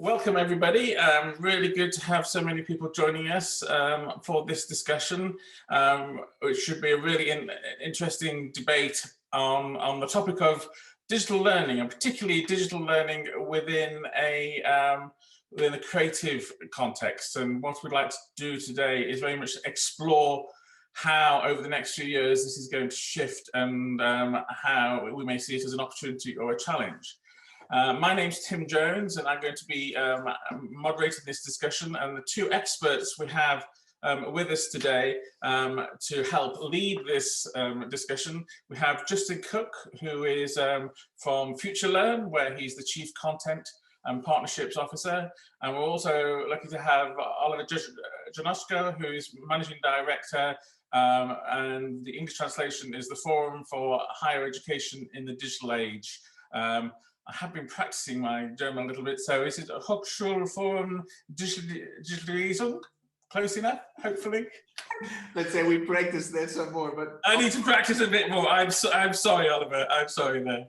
Welcome everybody. Really good to have so many people joining us for this discussion, which should be a really interesting debate on the topic of digital learning, and particularly digital learning within a creative context. And what we'd like to do today is very much explore how over the next few years this is going to shift, and how we may see it as an opportunity or a challenge. My name's Tim Jones, and I'm going to be moderating this discussion, and the two experts we have with us today to help lead this discussion. We have Justin Cooke, who is from FutureLearn, where he's the Chief Content and Partnerships Officer, and we're also lucky to have Oliver Janoschka, who is Managing Director, and the English translation is the Forum for Higher Education in the Digital Age. I have been practicing my German a little bit, so is it a Hochschulforum Digitalisierung? Close enough, hopefully. Let's say we practice that some more, but I need to practice a bit more. I'm sorry, Oliver. I'm sorry there.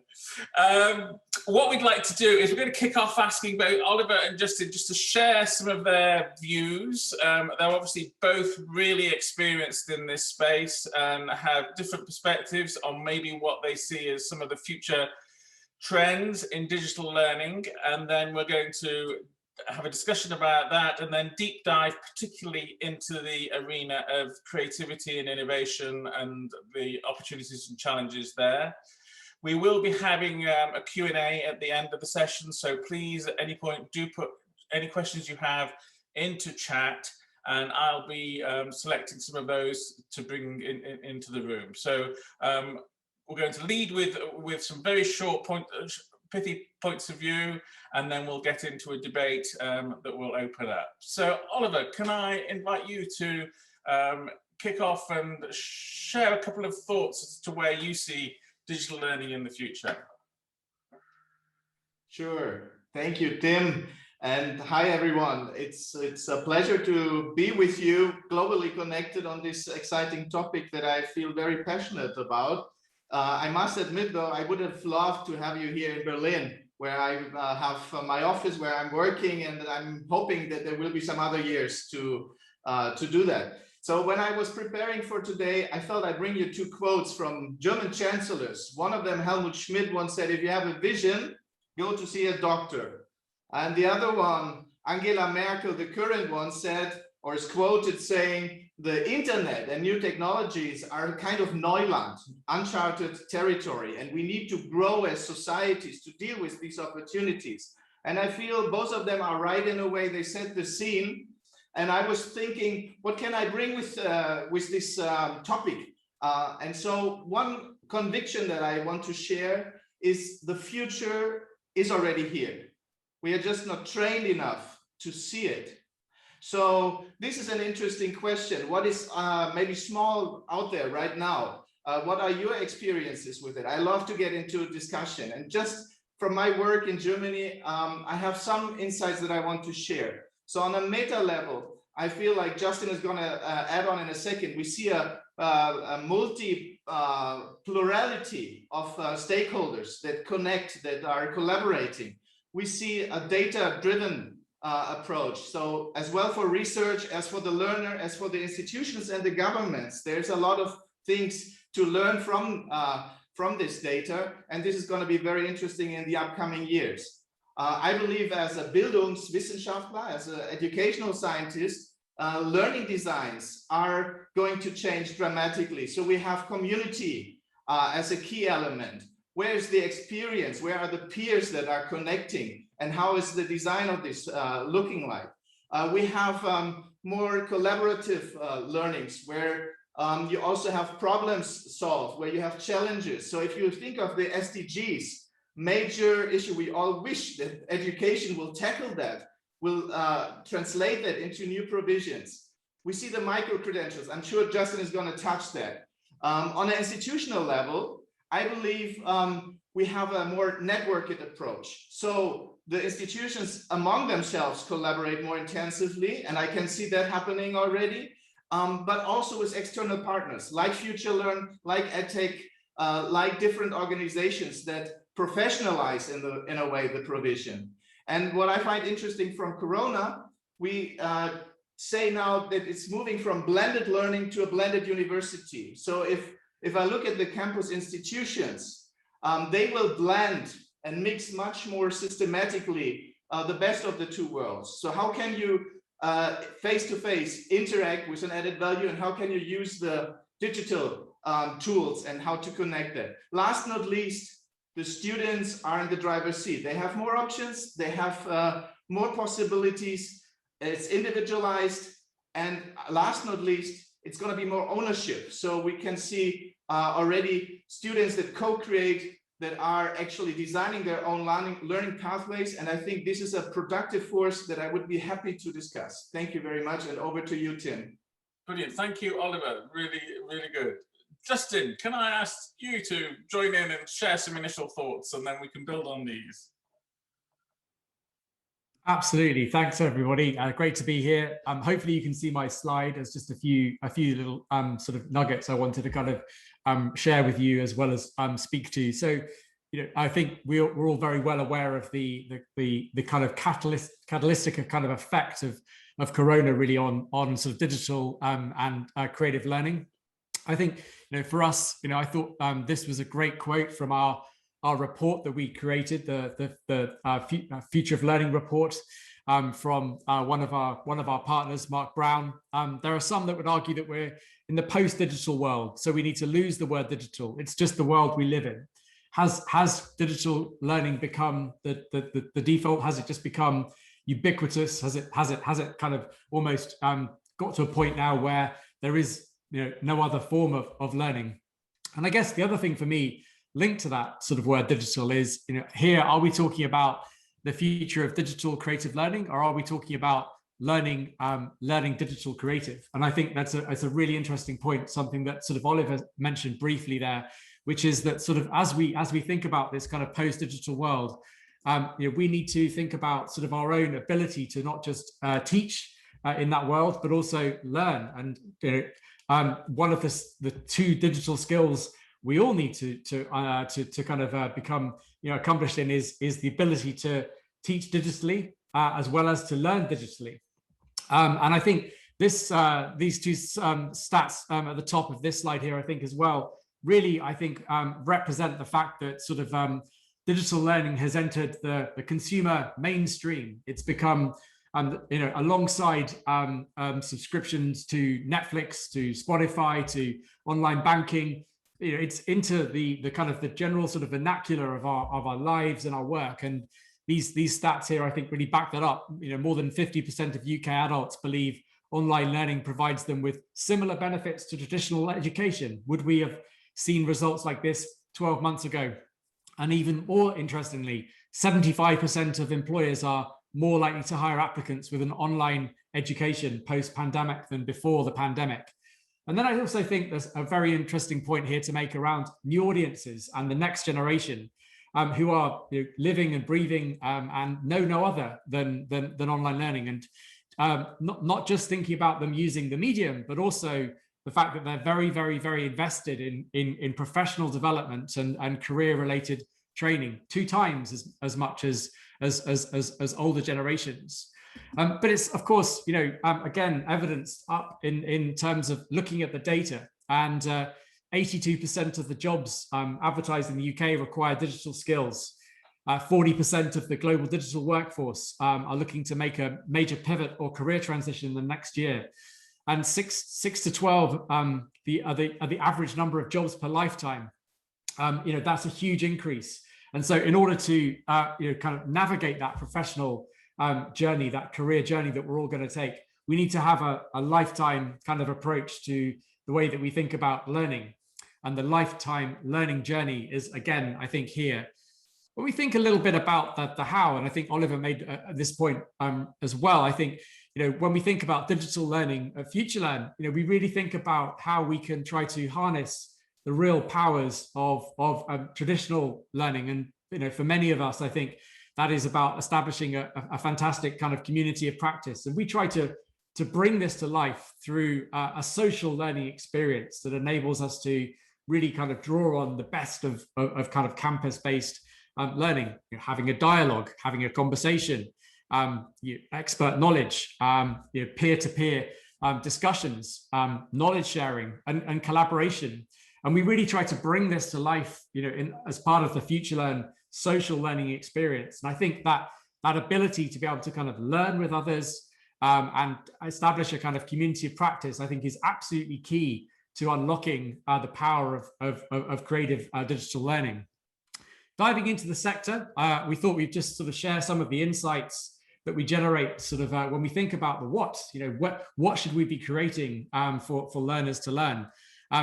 What we'd like to do is we're going to kick off asking both Oliver and Justin just to share some of their views. They're obviously both really experienced in this space and have different perspectives on maybe what they see as some of the future trends in digital learning, and then we're going to have a discussion about that and then deep dive particularly into the arena of creativity and innovation and the opportunities and challenges there. We will be having a Q&A at the end of the session, so please at any point do put any questions you have into chat, and I'll be selecting some of those to bring into the room. So we're going to lead with some very short pithy points of view, and then we'll get into a debate that will open up. So Oliver, can I invite you to kick off and share a couple of thoughts as to where you see digital learning in the future? Sure. Thank you, Tim. And hi, everyone. It's a pleasure to be with you, globally connected on this exciting topic that I feel very passionate about. I must admit, though, I would have loved to have you here in Berlin, where I have my office, where I'm working, and I'm hoping that there will be some other years to do that. So when I was preparing for today, I thought I'd bring you two quotes from German chancellors. One of them, Helmut Schmidt, once said, "If you have a vision, go to see a doctor." And the other one, Angela Merkel, the current one, said, or is quoted saying, "The internet and new technologies are a kind of Neuland, uncharted territory, and we need to grow as societies to deal with these opportunities." And I feel both of them are right in a way. They set the scene. And I was thinking, what can I bring with this topic? And so one conviction that I want to share is the future is already here. We are just not trained enough to see it. So this is an interesting question. What is maybe small out there right now? What are your experiences with it? I love to get into a discussion. And just from my work in Germany, I have some insights that I want to share. So on a meta level, I feel like Justin is going to add on in a second. We see a plurality of stakeholders that connect, that are collaborating. We see a data-driven approach. So as well for research, as for the learner, as for the institutions and the governments, there's a lot of things to learn from this data. And this is going to be very interesting in the upcoming years. I believe as a Bildungswissenschaftler, as an educational scientist, learning designs are going to change dramatically. So we have community as a key element. Where is the experience? Where are the peers that are connecting? And how is the design of this looking like? We have more collaborative learnings where you also have problems solved, where you have challenges. So if you think of the SDGs, major issue, we all wish that education will tackle that, will translate that into new provisions. We see the micro-credentials. I'm sure Justin is going to touch that. On an institutional level, I believe we have a more networked approach. So the institutions among themselves collaborate more intensively, and I can see that happening already, but also with external partners like FutureLearn, like EdTech, like different organizations that professionalize in a way the provision. And what I find interesting from Corona, we say now that it's moving from blended learning to a blended university. So if I look at the campus institutions, they will blend and mix much more systematically the best of the two worlds. So how can you face-to-face interact with an added value, and how can you use the digital tools and how to connect them? Last not least, the students are in the driver's seat. They have more options, they have more possibilities, it's individualized, and last not least, it's going to be more ownership. So we can see already students that co-create, that are actually designing their own learning pathways. And I think this is a productive force that I would be happy to discuss. Thank you very much. And over to you, Tim. Brilliant. Thank you, Oliver. Really, really good. Justin, can I ask you to join in and share some initial thoughts, and then we can build on these? Absolutely. Thanks, everybody. Great to be here. Hopefully you can see my slide. There's just a few little sort of nuggets I wanted to kind of share with you, as well as speak to. So, I think we're all very well aware of the kind of catalytic kind of effect of Corona really on sort of digital and creative learning. I think, for us, I thought this was a great quote from our report that we created, the Future of Learning report, from one of our partners, Mark Brown. There are some that would argue that we're in the post-digital world, so we need to lose the word digital. It's just the world we live in. Has digital learning become the default? Has it just become ubiquitous? Has it kind of almost got to a point now where there is no other form of learning? And I guess the other thing for me linked to that sort of word digital is, here, are we talking about the future of digital creative learning, or are we talking about learning digital creative? And I think that's a really interesting point, something that sort of Oliver mentioned briefly there, which is that sort of as we think about this kind of post-digital world, we need to think about sort of our own ability to not just teach in that world, but also learn. And one of the two digital skills we all need to kind of become accomplished in is the ability to teach digitally as well as to learn digitally. And I think these two stats at the top of this slide here, I think as well, really, I think represent the fact that sort of digital learning has entered the consumer mainstream. It's become alongside subscriptions to Netflix, to Spotify, to online banking. It's into the kind of the general sort of vernacular of our lives and our work. And these stats here, I think, really back that up. More than 50% of UK adults believe online learning provides them with similar benefits to traditional education. Would we have seen results like this 12 months ago? And even more interestingly, 75% of employers are more likely to hire applicants with an online education post-pandemic than before the pandemic. And then I also think there's a very interesting point here to make around new audiences and the next generation, who are living and breathing and know no other than online learning. And not just thinking about them using the medium, but also the fact that they're very, very, very invested in professional development and career-related training, 2 times as much as older generations. But it's, of course, again, evidenced up in terms of looking at the data. And 82% of the jobs advertised in the UK require digital skills. 40% of the global digital workforce are looking to make a major pivot or career transition in the next year. And 6 to 12 are the average number of jobs per lifetime. That's a huge increase. And so in order to kind of navigate that professional journey, that career journey that we're all going to take, we need to have a lifetime kind of approach to the way that we think about learning. And the lifetime learning journey is, again, I think here. When we think a little bit about the how, and I think Oliver made this point as well, I think, when we think about digital learning at FutureLearn, we really think about how we can try to harness the real powers of traditional learning. And, for many of us, I think that is about establishing a fantastic kind of community of practice. And we try to bring this to life through a social learning experience that enables us to really kind of draw on the best of kind of campus-based learning, having a dialogue, having a conversation, expert knowledge, peer-to-peer discussions, knowledge sharing, and collaboration. And we really try to bring this to life, as part of the FutureLearn social learning experience. And I think that ability to be able to kind of learn with others and establish a kind of community of practice, I think, is absolutely key to unlocking the power of creative digital learning. Diving into the sector, we thought we'd just sort of share some of the insights that we generate sort of when we think about the what should we be creating for learners to learn.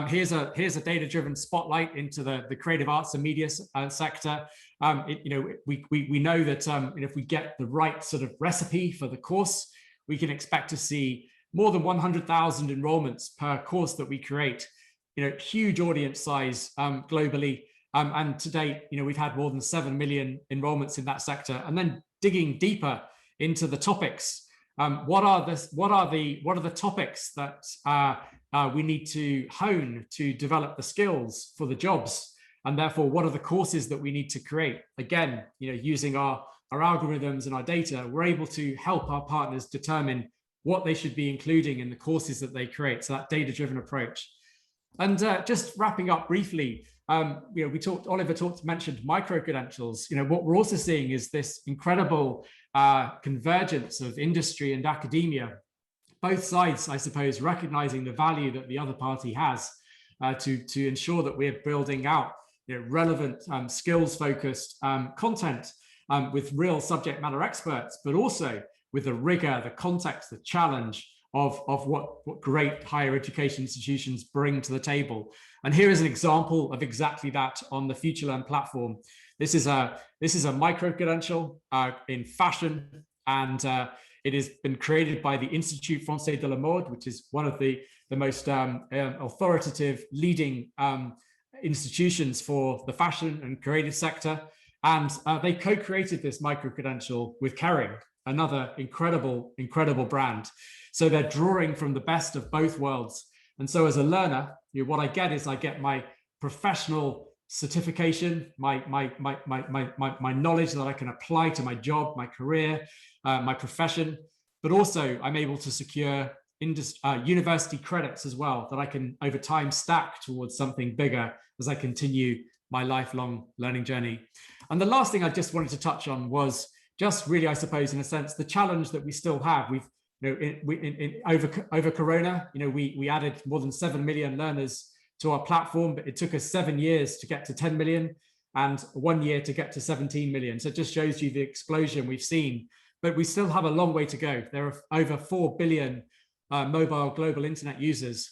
Here's a data-driven spotlight into the creative arts and media sector. We know that if we get the right sort of recipe for the course, we can expect to see more than 100,000 enrollments per course that we create. Huge audience size globally, and to date, we've had more than 7 million enrollments in that sector. And then digging deeper into the topics, what are the topics that we need to hone to develop the skills for the jobs, and therefore what are the courses that we need to create? Again, using our algorithms and our data, we're able to help our partners determine what they should be including in the courses that they create. So that data-driven approach. And just wrapping up briefly, Oliver mentioned micro-credentials. What we're also seeing is this incredible convergence of industry and academia, both sides, I suppose, recognizing the value that the other party has to ensure that we're building out relevant skills-focused content with real subject matter experts, but also with the rigor, the context, the challenge of what great higher education institutions bring to the table. And here is an example of exactly that on the FutureLearn platform. This is a micro-credential in fashion, and it has been created by the Institut Français de la Mode, which is one of the most authoritative leading institutions for the fashion and creative sector. And they co-created this micro-credential with Kering, another incredible brand. So they're drawing from the best of both worlds. And so as a learner, what I get is I get my professional certification, my knowledge that I can apply to my job, my career, my profession, but also I'm able to secure university credits as well that I can over time stack towards something bigger as I continue my lifelong learning journey. And the last thing I just wanted to touch on was just really, I suppose, in a sense, the challenge that we still have. We've, over Corona, we added more than 7 million learners to our platform, but it took us 7 years to get to 10 million and 1 year to get to 17 million. So it just shows you the explosion we've seen, but we still have a long way to go. There are over 4 billion mobile global internet users.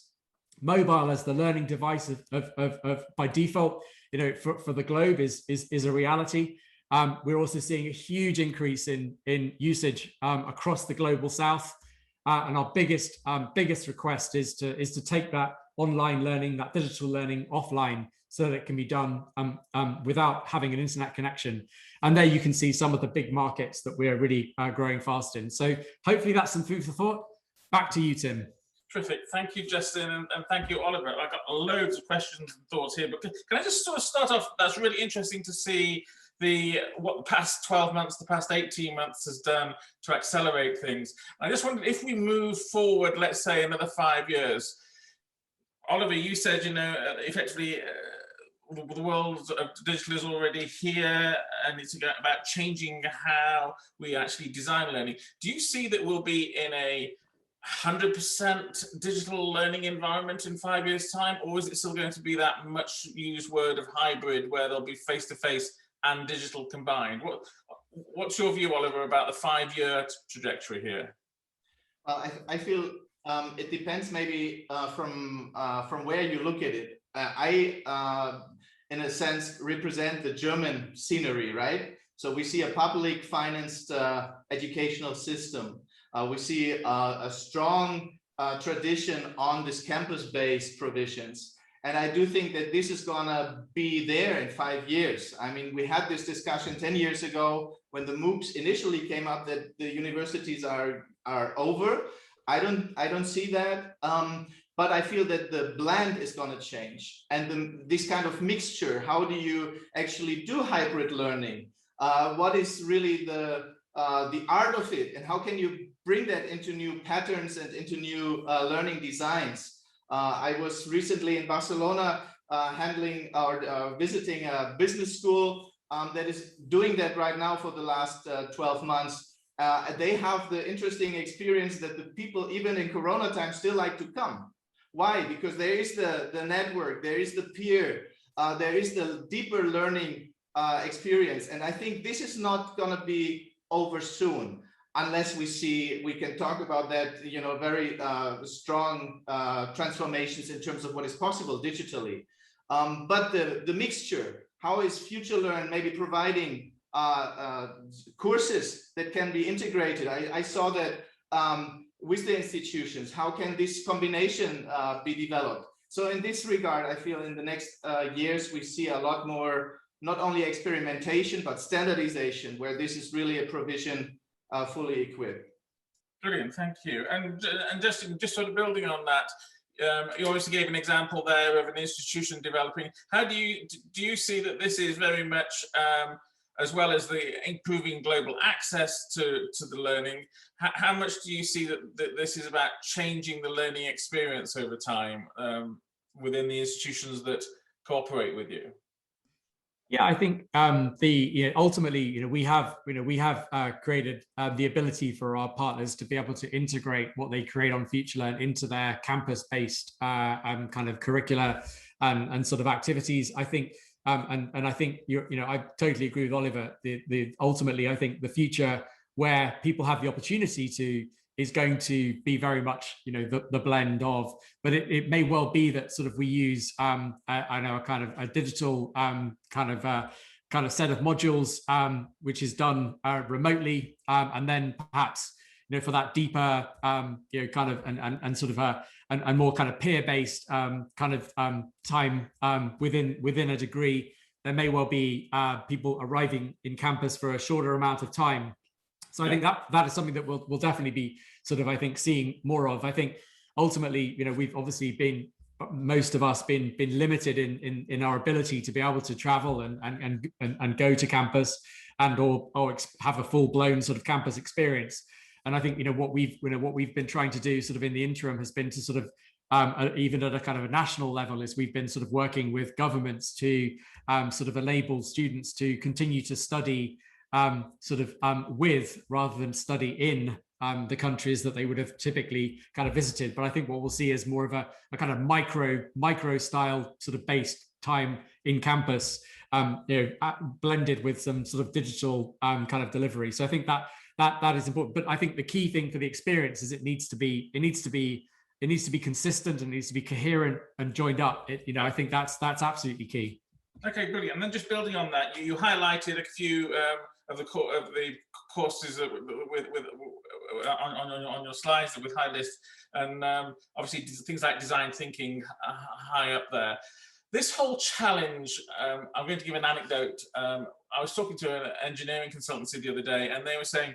Mobile as the learning device of by default, for the globe is a reality. We're also seeing a huge increase in usage across the global south, and our biggest request is to take that online learning, that digital learning offline, so that it can be done without having an internet connection. And there you can see some of the big markets that we're really growing fast in. So hopefully that's some food for thought. Back to you, Tim. Terrific. Thank you, Justin, and thank you, Oliver. I've got loads of questions and thoughts here, but can I just sort of start off? That's really interesting to see what the past 12 months, the past 18 months has done to accelerate things. I just wondered if we move forward, let's say another 5 years. Oliver, you said, effectively, the world of digital is already here, and it's about changing how we actually design learning. Do you see that we'll be in a 100% digital learning environment in 5 years' time, or is it still going to be that much used word of hybrid where there'll be face-to-face and digital combined? What's your view, Oliver, about the 5-year trajectory here? Well, I feel it depends maybe from where you look at it. I, in a sense, represent the German scenery, right? So we see a public financed educational system. We see a strong tradition on this campus-based provisions. And I do think that this is gonna be there in 5 years. I mean, we had this discussion 10 years ago when the MOOCs initially came up that the universities are over. I don't see that. but I feel that the blend is going to change. And this kind of mixture, how do you actually do hybrid learning? What is really the art of it, and how can you bring that into new patterns and into new learning designs? I was recently in Barcelona handling or visiting a business school that is doing that right now for the last 12 months. They have the interesting experience that the people, even in Corona time, still like to come. Why? Because there is the network, there is the peer, there is the deeper learning experience. And I think this is not going to be over soon, unless we can talk about that, you know, very strong transformations in terms of what is possible digitally. But the mixture, how is FutureLearn maybe providing courses that can be integrated? I saw that with the institutions, how can this combination be developed? So in this regard, I feel in the next years, we see a lot more, not only experimentation, but standardization, where this is really a provision fully equipped. Brilliant, thank you. And just sort of building on that, you obviously gave an example there of an institution developing. How do you see that this is very much, as well as the improving global access to the learning, how much do you see that this is about changing the learning experience over time within the institutions that cooperate with you? Yeah, I think ultimately, we have created the ability for our partners to be able to integrate what they create on FutureLearn into their campus-based kind of curricula and sort of activities. I think, and I think I totally agree with Oliver. Ultimately, I think the future where people have the opportunity to is going to be very much, the blend of, but it may well be that sort of we use, I know, a kind of a digital kind of set of modules, which is done remotely, and then perhaps, for that deeper, kind of and sort of and more kind of peer-based kind of time within a degree, there may well be people arriving in campus for a shorter amount of time. So I think that is something that we'll definitely be sort of, I think, seeing more of. I think ultimately, we've obviously most of us been limited in our ability to be able to travel and go to campus or have a full-blown sort of campus experience. And I think what we've been trying to do sort of in the interim has been to sort of even at a kind of a national level, is we've been sort of working with governments to sort of enable students to continue to study with rather than study in the countries that they would have typically kind of visited. But I think what we'll see is more of a kind of micro style sort of based time in campus, blended with some sort of digital kind of delivery. So I think that is important. But I think the key thing for the experience is it needs to be consistent and it needs to be coherent and joined up. I think that's absolutely key. Okay, brilliant. And then just building on that, you highlighted a few of the courses on your slides with high list, and obviously things like design thinking high up there. This whole challenge, I'm going to give an anecdote. I was talking to an engineering consultancy the other day, and they were saying,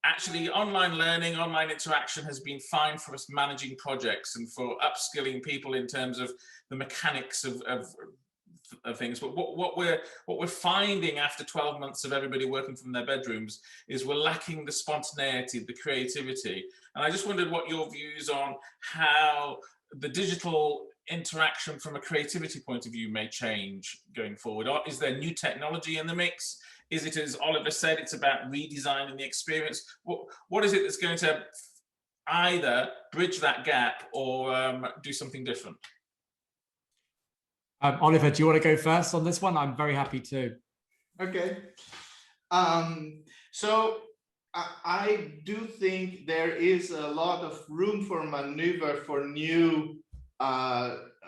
actually, online learning, online interaction has been fine for us managing projects and for upskilling people in terms of the mechanics of things. But what we're finding after 12 months of everybody working from their bedrooms is we're lacking the spontaneity, the creativity. And I just wondered what your views on how the digital interaction from a creativity point of view may change going forward. Or is there new technology in the mix? Is it, as Oliver said, it's about redesigning the experience? What is it that's going to either bridge that gap or do something different? Oliver, do you want to go first on this one? I'm very happy to. Okay. So I do think there is a lot of room for maneuver for new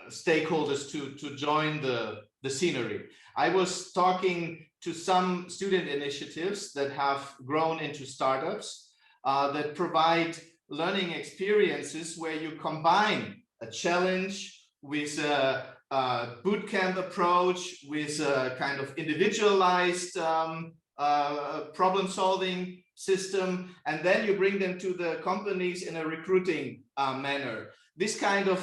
stakeholders to join the scenery. I was talking to some student initiatives that have grown into startups that provide learning experiences where you combine a challenge with a bootcamp approach, with a kind of individualized problem-solving system, and then you bring them to the companies in a recruiting manner. this kind of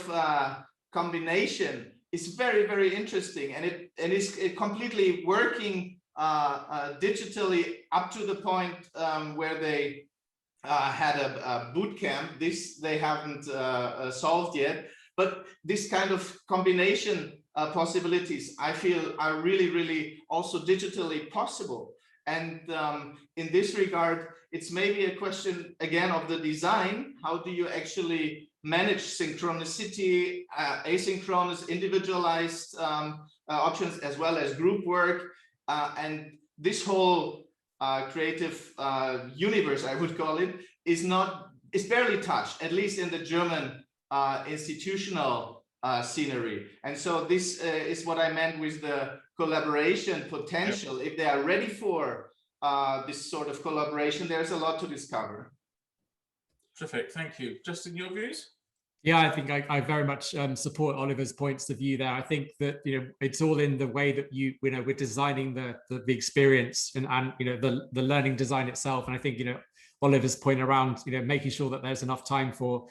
combination is very, very interesting, and it is completely working digitally up to the point where they had a boot camp. This they haven't solved yet, but this kind of combination possibilities I feel are really, really also digitally possible. And in this regard, it's maybe a question again of the design. How do you actually manage synchronicity, asynchronous, individualized options, as well as group work, and this whole creative universe, I would call it, is barely touched, at least in the German institutional scenery. And so this is what I meant with the collaboration potential. If they are ready for this sort of collaboration, there's a lot to discover. Terrific, thank you. Justin, your views? Yeah, I think I very much support Oliver's points of view there. I think that it's all in the way that we're designing the experience and the learning design itself. And I think Oliver's point around making sure that there's enough time for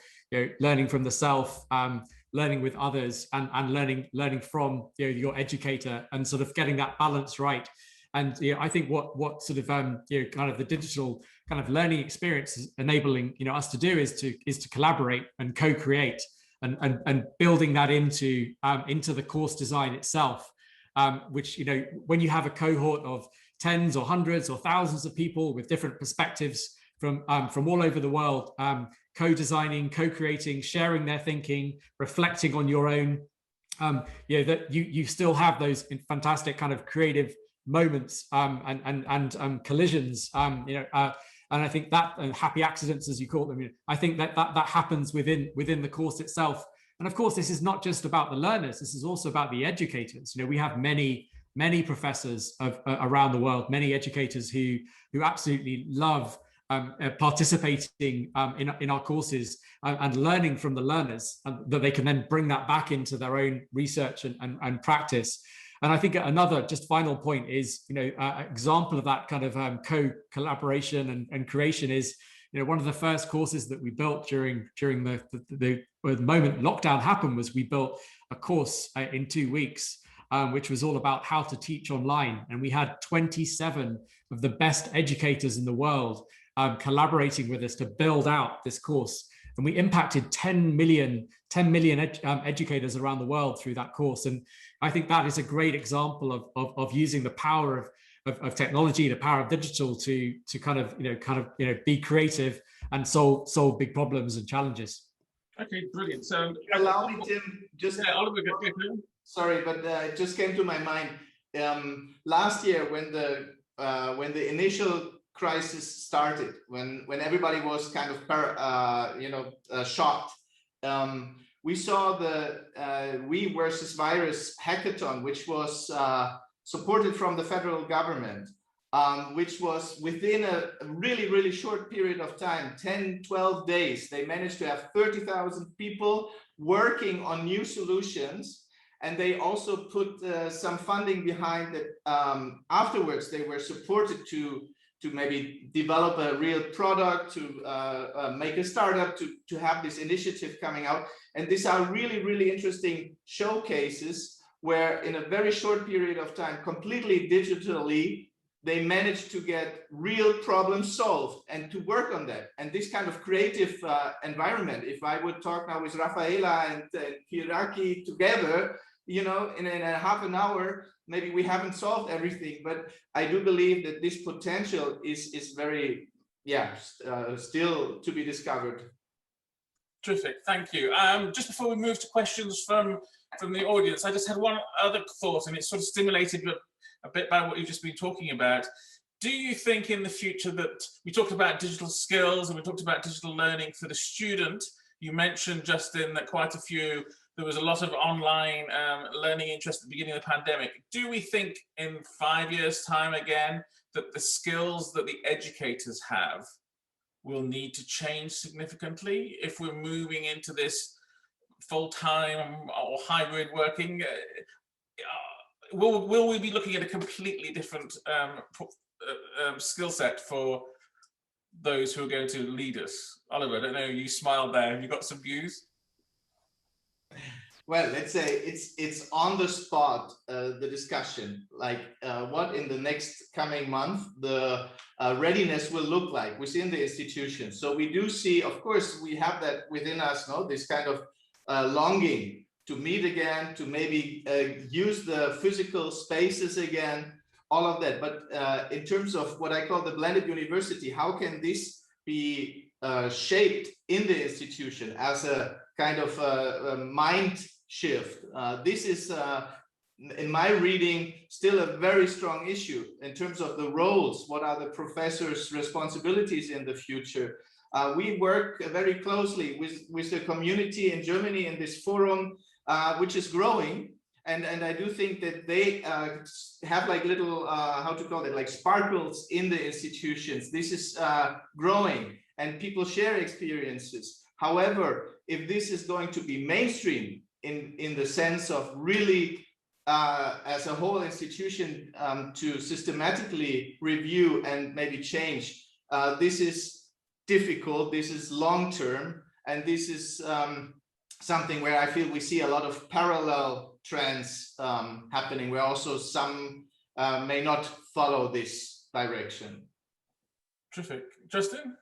learning from the self, learning with others, and learning from your educator, and sort of getting that balance right. And I think what sort of kind of the digital kind of learning experience is enabling us to do is to collaborate and co-create, and building that into the course design itself, which when you have a cohort of tens or hundreds or thousands of people with different perspectives from all over the world, co-designing, co-creating, sharing their thinking, reflecting on your own, that you still have those fantastic kind of creative moments and collisions, and I think that happy accidents, as you call them, I think that happens within the course itself. And of course, this is not just about the learners, this is also about the educators. We have many professors around the world, many educators who absolutely love participating in our courses and learning from the learners, and that they can then bring that back into their own research and practice. And I think another just final point is, example of that kind of co-collaboration and creation is, one of the first courses that we built during the moment lockdown happened was we built a course in 2 weeks, which was all about how to teach online. And we had 27 of the best educators in the world collaborating with us to build out this course. And we impacted 10 million educators around the world through that course. And I think that is a great example of using the power of technology, the power of digital to kind of be creative and solve big problems and challenges. Okay, brilliant. So allow me, Tim, just Oliver, sorry, but it just came to my mind. Last year, when the initial crisis started, when everybody was kind of shocked, we saw the We versus Virus hackathon, which was supported from the federal government, which was within a really, really short period of time, 10, 12 days, they managed to have 30,000 people working on new solutions. And they also put some funding behind it. Afterwards, they were supported to maybe develop a real product, to make a startup, to have this initiative coming out. And these are really, really interesting showcases where in a very short period of time, completely digitally, they managed to get real problems solved and to work on that. And this kind of creative environment, if I would talk now with Rafaela and Hiraki together, in a half an hour, maybe we haven't solved everything, but I do believe that this potential is very, still to be discovered. Terrific, thank you. Just before we move to questions from the audience, I just had one other thought, and it's sort of stimulated a bit by what you've just been talking about. Do you think in the future that we talked about digital skills and we talked about digital learning for the student? You mentioned, Justin, that there was a lot of online learning interest at the beginning of the pandemic. Do we think in 5 years' time again that the skills that the educators have will need to change significantly if we're moving into this full-time or hybrid working? Will we be looking at a completely different skill set for those who are going to lead us? Oliver, I don't know, you smiled there. Have you got some views? Well, let's say it's on the spot, the discussion, like what in the next coming month the readiness will look like within the institution. So we do see, of course, we have that within us, no, this kind of longing to meet again, to maybe use the physical spaces again, all of that. But in terms of what I call the blended university, how can this be shaped in the institution as a kind of a mind shift? This is, in my reading, still a very strong issue in terms of the roles. What are the professors' responsibilities in the future? We work very closely with the community in Germany in this forum, which is growing. And I do think that they have like little, how to call it, like sparkles in the institutions. This is growing and people share experiences. However, if this is going to be mainstream in the sense of really as a whole institution to systematically review and maybe change, this is difficult, this is long-term, and this is something where I feel we see a lot of parallel trends happening, where also some may not follow this direction. Terrific. Justin?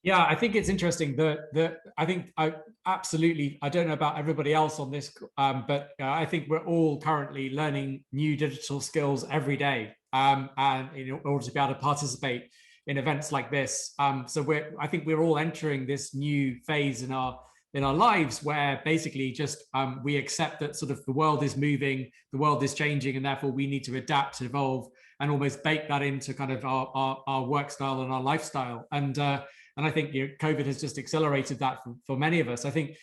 Yeah, I think it's interesting that I absolutely, I don't know about everybody else on this, but I think we're all currently learning new digital skills every day, and in order to be able to participate in events like this. So I think we're all entering this new phase in our lives where basically just we accept that sort of the world is moving, the world is changing, and therefore we need to adapt, evolve, and almost bake that into kind of our work style and our lifestyle. And I think COVID has just accelerated that for many of us. I think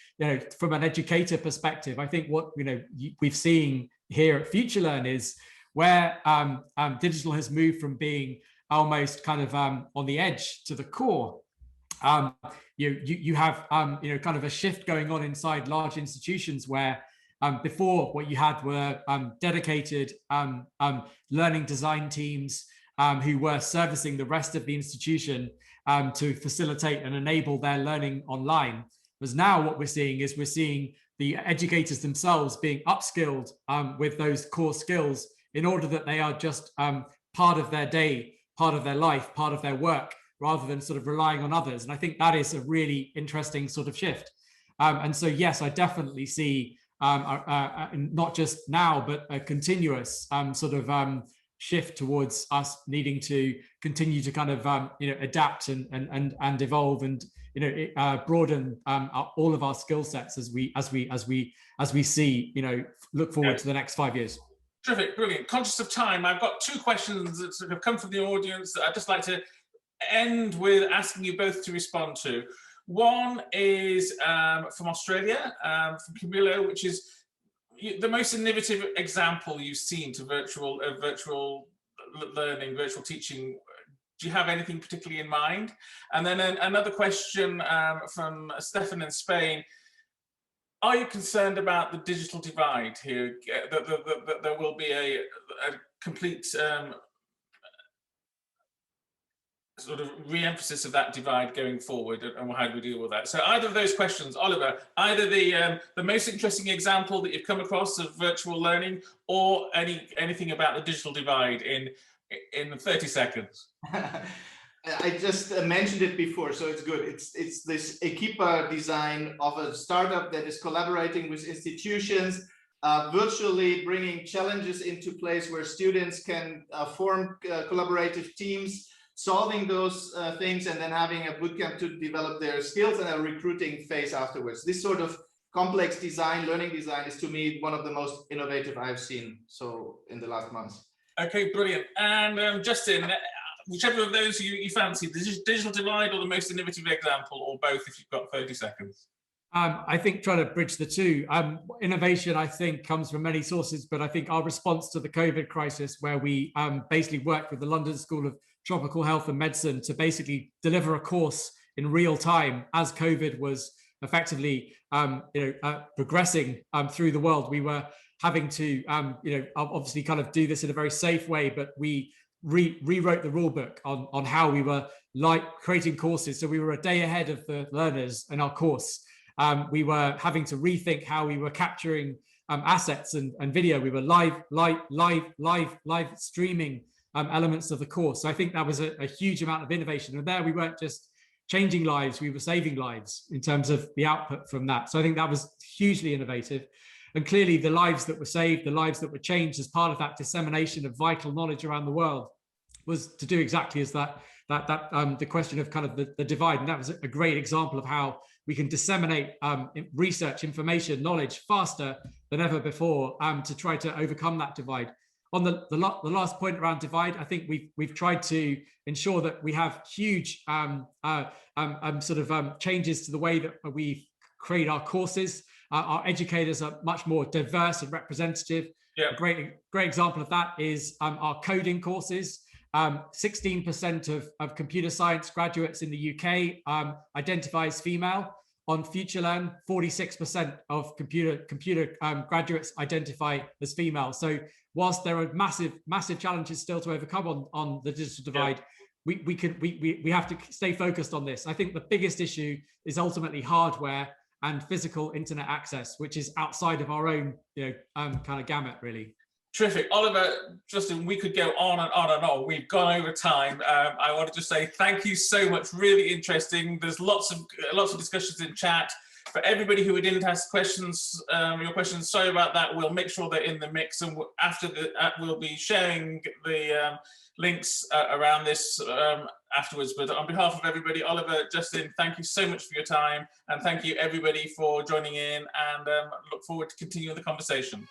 from an educator perspective, I think what we've seen here at FutureLearn is where digital has moved from being almost kind of on the edge to the core. You have kind of a shift going on inside large institutions where before what you had were dedicated learning design teams who were servicing the rest of the institution to facilitate and enable their learning online. Whereas now what we're seeing is the educators themselves being upskilled with those core skills in order that they are just part of their day, part of their life, part of their work, rather than sort of relying on others. And I think that is a really interesting sort of shift. And so, yes, I definitely see not just now, but a continuous sort of shift towards us needing to continue to kind of adapt and evolve and broaden all of our skill sets as we see look forward to the next 5 years. Terrific, brilliant. Conscious of time, I've got two questions that sort of come from the audience that I'd just like to end with asking you both to respond to. One is from Australia, from Camilo, which is the most innovative example you've seen to virtual learning, virtual teaching. Do you have anything particularly in mind? And then another question from Stefan in Spain. Are you concerned about the digital divide here? That there will be a complete sort of re-emphasis of that divide going forward, and how do we deal with that? So either of those questions, Oliver, either the most interesting example that you've come across of virtual learning, or anything about the digital divide in 30 seconds. I just mentioned it before, so it's good. It's this Equipa design of a startup that is collaborating with institutions, virtually bringing challenges into place where students can form collaborative teams, solving those things, and then having a bootcamp to develop their skills and a recruiting phase afterwards. This sort of complex design, learning design, is to me one of the most innovative I've seen in the last months. Okay, brilliant. And Justin, whichever of those you fancy, the digital divide or the most innovative example, or both if you've got 30 seconds? I think trying to bridge the two. Innovation, I think, comes from many sources, but I think our response to the COVID crisis, where we basically worked with the London School of Tropical Health and Medicine to basically deliver a course in real time as COVID was effectively progressing through the world. We were having to obviously kind of do this in a very safe way, but we rewrote the rule book on how we were creating courses. So we were a day ahead of the learners in our course. we were having to rethink how we were capturing assets and video. We were live streaming elements of the course. So I think that was a huge amount of innovation. And there we weren't just changing lives, we were saving lives in terms of the output from that. So I think that was hugely innovative. And clearly the lives that were saved, the lives that were changed as part of that dissemination of vital knowledge around the world was to do exactly as that the question of kind of the divide. And that was a great example of how we can disseminate research, information, knowledge faster than ever before to try to overcome that divide. On the last point around divide, I think we've tried to ensure that we have huge changes to the way that we create our courses. Our educators are much more diverse and representative. Yeah. A great example of that is our coding courses. 16% of computer science graduates in the UK identify as female. On FutureLearn, 46% of computer graduates identify as female. So whilst there are massive challenges still to overcome on the digital divide, we have to stay focused on this. I think the biggest issue is ultimately hardware and physical internet access, which is outside of our own kind of gamut, really. Terrific. Oliver, Justin, we could go on and on and on. We've gone over time. I want to just say thank you so much. Really interesting. There's lots of discussions in chat. For everybody who didn't ask questions, your questions, sorry about that. We'll make sure they're in the mix, and after we'll be sharing the links around this afterwards. But on behalf of everybody, Oliver, Justin, thank you so much for your time, and thank you everybody for joining in, and look forward to continuing the conversation.